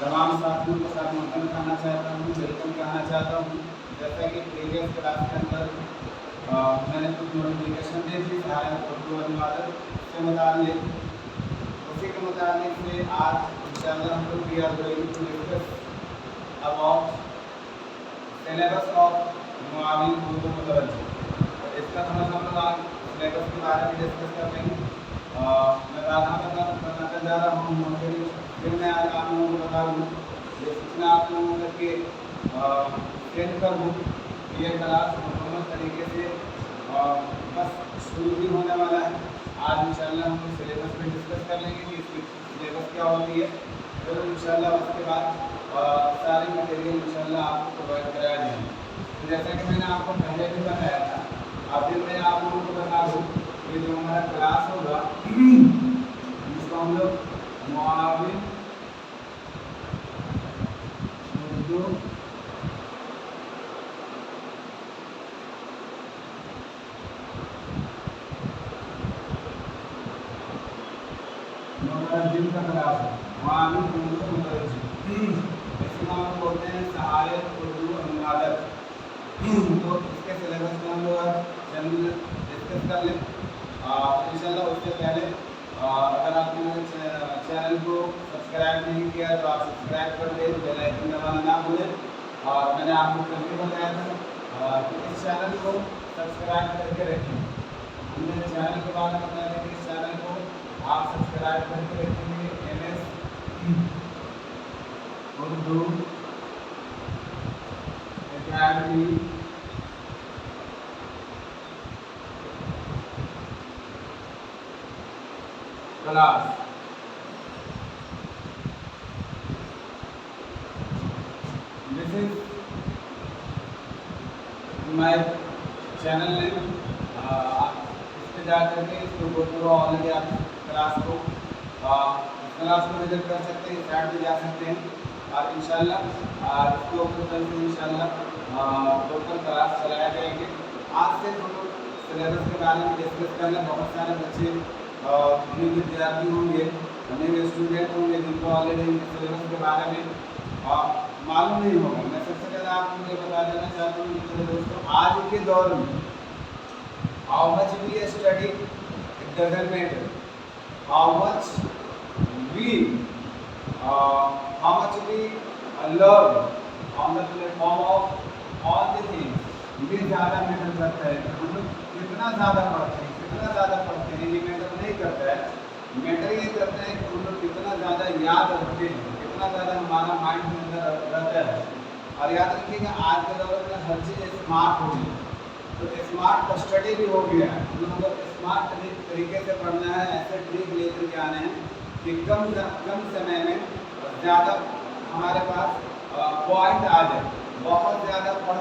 तमाम साथियों के साथ वेलकम कहना चाहता हूँ। जैसा कि प्रीवियस क्लास के अंदर मैंने कुछ नोटिफिकेशन दी थी सहायक उर्दू अनुवादक से मुताल्लिक, उसी के मुताबिक से आज इंशाअल्लाह हम लोग we are going to discuss about syllabus of मुआविन उर्दू मुतवज्जिह। तो इसका थोड़ा सा हम लोग आज सिलेबस के बारे में डिस्कस कर लेंगे। मैं बताता जा रहा हूँ, फिर मैं आज आप लोगों को बता दूँ ये सूचना आप लोगों तक के सेंड कर दूँ। ये क्लास मुकम्मल तरीके से बस शुरू ही होने वाला है। आज इंशाअल्लाह हम सिलेबस पे डिस्कस कर लेंगे कि इसकी सिलेबस क्या होती है। फिर इंशाअल्लाह उसके बाद सारे मटेरियल इंशाअल्लाह आपको प्रोवाइड कराया जाएंगे। तो जैसा कि मैंने आपको पहले भी बताया था, अब फिर मैं आप लोगों को बता दूँ कि जो हमारा क्लास होगा जिसको हम लोग मुआविन उर्दू मुतवज्जिह का क्लास है। मुआविन उर्दू मुतवज्जिह, इसको हम बोलते हैं सहायक उर्दू अनुवादक। तो इसके सिलेबस में हम लोग चैनल डिस्कस कर लें। इंशाल्लाह उससे पहले अगर आपने मेरे चैनल को सब्सक्राइब नहीं किया तो आप सब्सक्राइब कर दें, बेल आइकन दबाना ना भूलें। और मैंने आपको कभी बताया था कि इस चैनल को सब्सक्राइब करके रखें। हमने चैनल के बारे में बताया था कि इस चैनल को आप सब्सक्राइब करके रखेंगे। MS Urdu academy class, this is my channel name. इस पर जा करके इसको गो थ्रू ऑलरेडी आप क्लास को विजिट कर सकते हैं, साइट पे जा सकते हैं और इंशाल्लाह इसके ऊपर कल से इंशाल्लाह टोटल क्लास चलाया जाएंगे। आज से हम लोग सिलेबस के बारे में डिस्कस करना। बहुत सारे बच्चे न्यू विद्यार्थी होंगे, न्यू स्टूडेंट होंगे जिनको ऑलरेडी सिलेबस के बारे में मालूम नहीं होगा। मैं सबसे पहले आपको ये बता देना चाहता हूँ कि दोस्तों आज के दौर में how much we study it doesn't matter, how much we learn on the platform of all the things, ये ज़्यादा मैटर करता है। हम लोग कितना ज़्यादा पढ़ते हैं ये मैटर नहीं करता है। मैटर ये करता है कि हम लोग कितना ज़्यादा याद रखते हैं, कितना ज़्यादा हमारा माइंड के अंदर रहता है। और याद रखिएगा आज के दौर में हर चीज़ स्मार्ट हो गई, तो स्मार्ट स्टडी भी हो गया है। हम लोगों को स्मार्ट तरीके से पढ़ना है, ऐसे ट्रिक लेकर के आने हैं कि कम समय में ज़्यादा हमारे पास पॉइंट आ जाए। बहुत ज़्यादा